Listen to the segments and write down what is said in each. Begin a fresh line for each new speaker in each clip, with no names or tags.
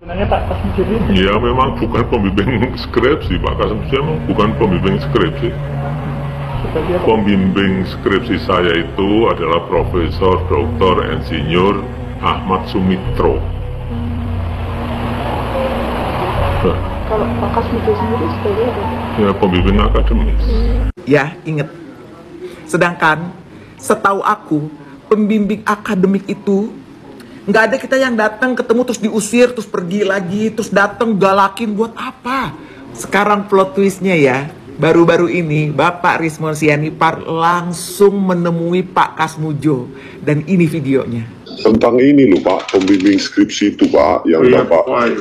Sebenarnya Pak Kasmujo ini?
Ya memang bukan pembimbing skripsi, Pak Kasmujo memang bukan pembimbing skripsi. Pembimbing skripsi saya itu adalah Profesor Dr. Insinyur Ahmad Sumitro.
Kalau Pak Kasmujo sendiri sebagai apa?
Ya pembimbing akademis.
Ya, ingat. Sedangkan setahu aku, pembimbing akademik itu nggak ada kita yang datang ketemu terus diusir, terus pergi lagi, terus datang galakin buat apa? Sekarang plot twistnya ya, baru-baru ini Bapak Rismon Sianipar langsung menemui Pak Kasmujo, dan ini videonya.
Tentang ini loh Pak, pembimbing skripsi itu Pak, yang Bapak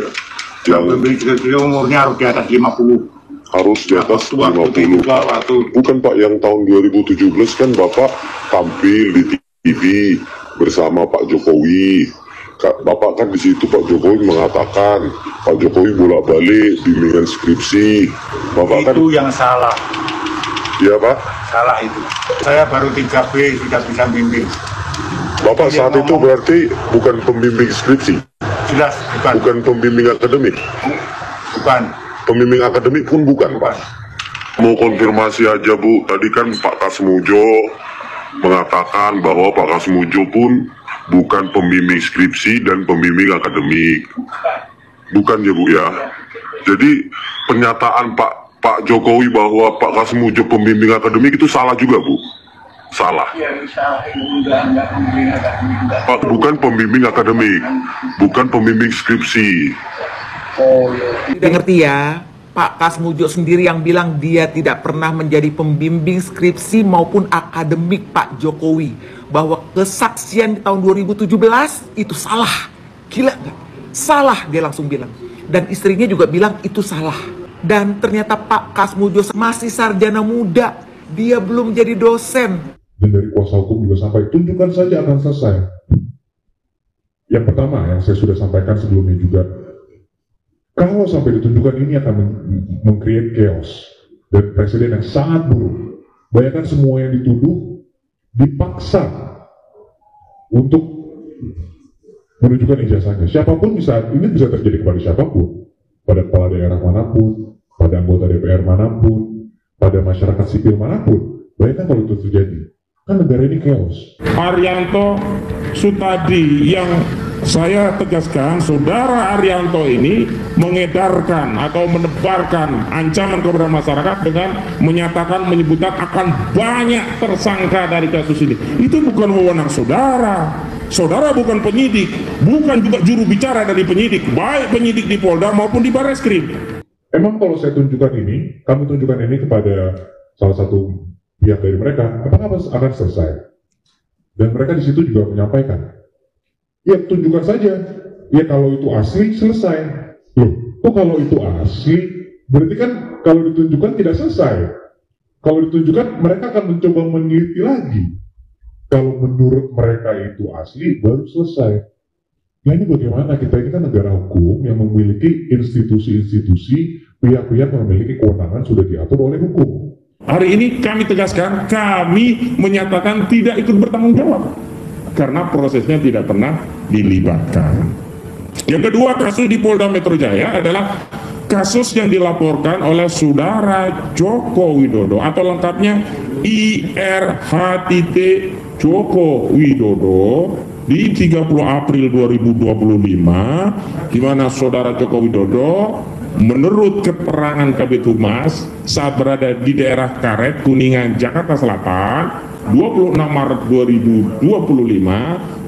yang
pembimbing skripsi umurnya harus di atas 50.
Harus di atas 50. Bukan Pak, yang tahun 2017 kan Bapak tampil di TV bersama Pak Jokowi. Bapak kan di situ Pak Jokowi mengatakan Pak Jokowi bolak-balik bimbingan skripsi. Bapak
itu
kan
yang salah.
Iya Pak.
Salah itu. Saya baru 3B sudah bisa bimbing.
Bapak saat itu berarti bukan pembimbing skripsi.
Jelas bukan.
Bukan pembimbing akademik.
Bukan.
Pembimbing akademik pun bukan Pak. Mau konfirmasi aja Bu, tadi kan Pak Kasmujo mengatakan bahwa Pak Kasmujo pun bukan pembimbing skripsi dan pembimbing akademik. Bukan ya Bu ya. Jadi pernyataan Pak Jokowi bahwa Pak Kasmujo pembimbing akademik itu salah juga Bu. Salah. Pak bukan pembimbing akademik, bukan pembimbing skripsi.
Tidak ngerti ya, Pak Kasmujo sendiri yang bilang dia tidak pernah menjadi pembimbing skripsi maupun akademik Pak Jokowi. Bahwa kesaksian di tahun 2017 itu salah. Gila nggak? Salah, dia langsung bilang. Dan istrinya juga bilang itu salah. Dan ternyata Pak Kasmujo masih sarjana muda. Dia belum jadi dosen.
Dan dari kuasa hukum juga sampai tunjukkan saja akan selesai. Yang pertama yang saya sudah sampaikan sebelumnya juga, kalau sampai ditunjukkan ini akan meng-create chaos dan presiden yang sangat buruk. Bayangkan semua yang dituduh dipaksa untuk menunjukkan ijazahnya. Siapapun ini bisa terjadi kepada siapapun, pada kepala daerah manapun, pada anggota DPR manapun, pada masyarakat sipil manapun. Bayangkan kalau itu terjadi, kan negara ini chaos.
Arianto Sutadi yang saya tegaskan, saudara Arianto ini mengedarkan atau menebarkan ancaman kepada masyarakat dengan menyebutkan akan banyak tersangka dari kasus ini. Itu bukan wewenang saudara. Saudara bukan penyidik, bukan juga juru bicara dari penyidik, baik penyidik di Polda maupun di Barreskrim.
Emang kalau saya tunjukkan ini, kami tunjukkan ini kepada salah satu pihak dari mereka, apakah akan selesai? Dan mereka di situ juga menyampaikan, ya tunjukkan saja. Ya kalau itu asli selesai. Loh, kok kalau itu asli? Berarti kan kalau ditunjukkan tidak selesai. Kalau ditunjukkan mereka akan mencoba meneliti lagi. Kalau menurut mereka itu asli baru selesai. Ya ini bagaimana? Kita ini kan negara hukum yang memiliki institusi-institusi, pihak-pihak yang memiliki kewenangan sudah diatur oleh hukum.
Hari ini kami tegaskan, kami menyatakan tidak ikut bertanggung jawab karena prosesnya tidak pernah dilibatkan. Yang kedua, kasus di Polda Metro Jaya adalah kasus yang dilaporkan oleh saudara Joko Widodo atau lengkapnya IRH Joko Widodo di 30 April 2025, di mana saudara Joko Widodo menurut keterangan Kabid Humas saat berada di daerah Karet, Kuningan, Jakarta Selatan 26 Maret 2025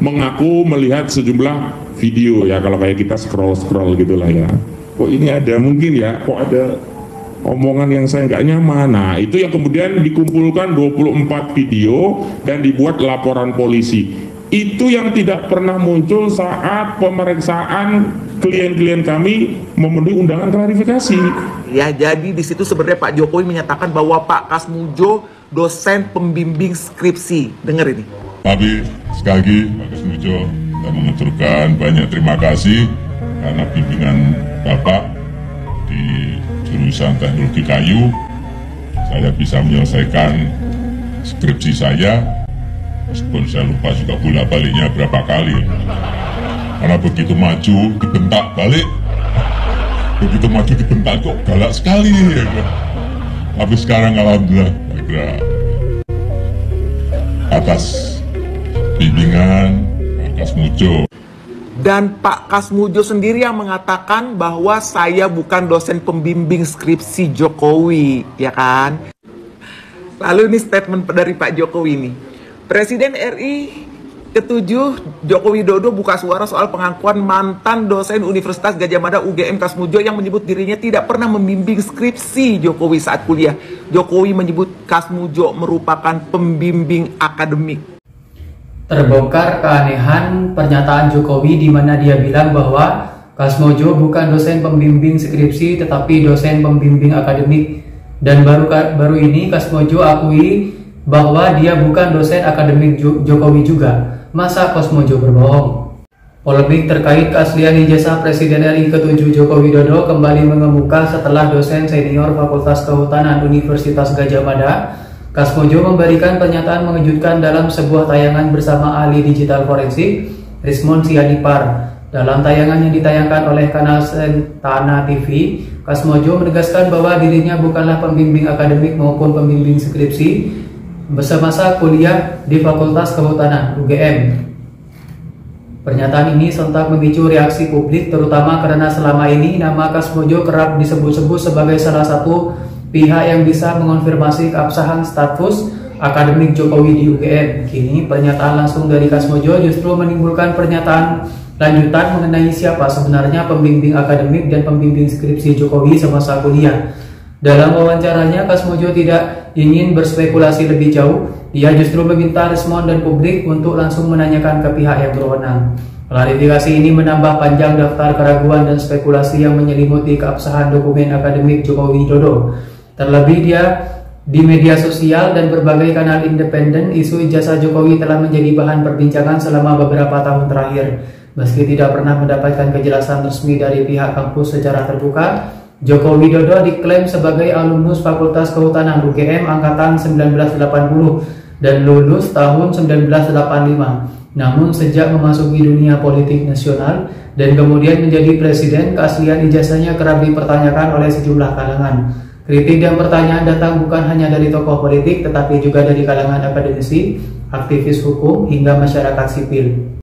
mengaku melihat sejumlah video, ya kalau kayak kita scroll gitulah ya, kok ini ada mungkin ya, kok ada omongan yang saya nggak nyaman. Nah itu yang kemudian dikumpulkan 24 video dan dibuat laporan polisi. Itu yang tidak pernah muncul saat pemeriksaan klien-klien kami memenuhi undangan klarifikasi.
Ya, jadi di situ sebenarnya Pak Jokowi menyatakan bahwa Pak Kasmujo dosen pembimbing skripsi. Dengar ini.
Tapi sekali lagi Pak Kasmujo saya mengaturkan banyak terima kasih karena bimbingan Bapak di jurusan teknologi kayu, saya bisa menyelesaikan skripsi saya. Meskipun saya lupa juga bolak-baliknya berapa kali, karena begitu maju dibentak balik begitu maju dibentak kok galak sekali ya kan? Tapi sekarang alhamdulillah saya kira atas bimbingan Pak Kasmujo.
Dan Pak Kasmujo sendiri yang mengatakan bahwa saya bukan dosen pembimbing skripsi Jokowi, ya kan? Lalu ini statement dari Pak Jokowi nih. Presiden RI ke-7 Joko Widodo buka suara soal pengakuan mantan dosen Universitas Gadjah Mada UGM Kasmujo yang menyebut dirinya tidak pernah membimbing skripsi Jokowi saat kuliah. Jokowi menyebut Kasmujo merupakan pembimbing akademik.
Terbongkar keanehan pernyataan Jokowi di mana dia bilang bahwa Kasmujo bukan dosen pembimbing skripsi tetapi dosen pembimbing akademik. Dan baru ini Kasmujo akui bahwa dia bukan dosen akademik Jokowi juga. Masa Kasmujo berbohong? Polemik terkait keaslian ijazah Presiden RI ke-7 Joko Widodo kembali mengemuka setelah dosen senior Fakultas Kehutanan Universitas Gadjah Mada Kasmujo memberikan pernyataan mengejutkan dalam sebuah tayangan bersama ahli digital forensik Rismond Sianipar. Dalam tayangan yang ditayangkan oleh kanal Sentana TV, Kasmujo menegaskan bahwa dirinya bukanlah pembimbing akademik maupun pembimbing skripsi semasa kuliah di Fakultas Kehutanan UGM. Pernyataan ini sontak memicu reaksi publik, terutama karena selama ini nama Kasmujo kerap disebut-sebut sebagai salah satu pihak yang bisa mengonfirmasi keabsahan status akademik Jokowi di UGM. Kini pernyataan langsung dari Kasmujo justru menimbulkan pernyataan lanjutan mengenai siapa sebenarnya pembimbing akademik dan pembimbing skripsi Jokowi semasa kuliah. Dalam wawancaranya, Kasmujo tidak ingin berspekulasi lebih jauh. Dia justru meminta Rismond dan publik untuk langsung menanyakan ke pihak yang berwenang. Klarifikasi ini menambah panjang daftar keraguan dan spekulasi yang menyelimuti keabsahan dokumen akademik Jokowi Widodo. Terlebih dia di media sosial dan berbagai kanal independen, isu ijazah Jokowi telah menjadi bahan perbincangan selama beberapa tahun terakhir. Meski tidak pernah mendapatkan kejelasan resmi dari pihak kampus secara terbuka, Joko Widodo diklaim sebagai alumnus Fakultas Kehutanan UGM angkatan 1980 dan lulus tahun 1985. Namun sejak memasuki dunia politik nasional dan kemudian menjadi presiden, keaslian ijazahnya kerap dipertanyakan oleh sejumlah kalangan. Kritik dan pertanyaan datang bukan hanya dari tokoh politik, tetapi juga dari kalangan akademisi, aktivis hukum, hingga masyarakat sipil.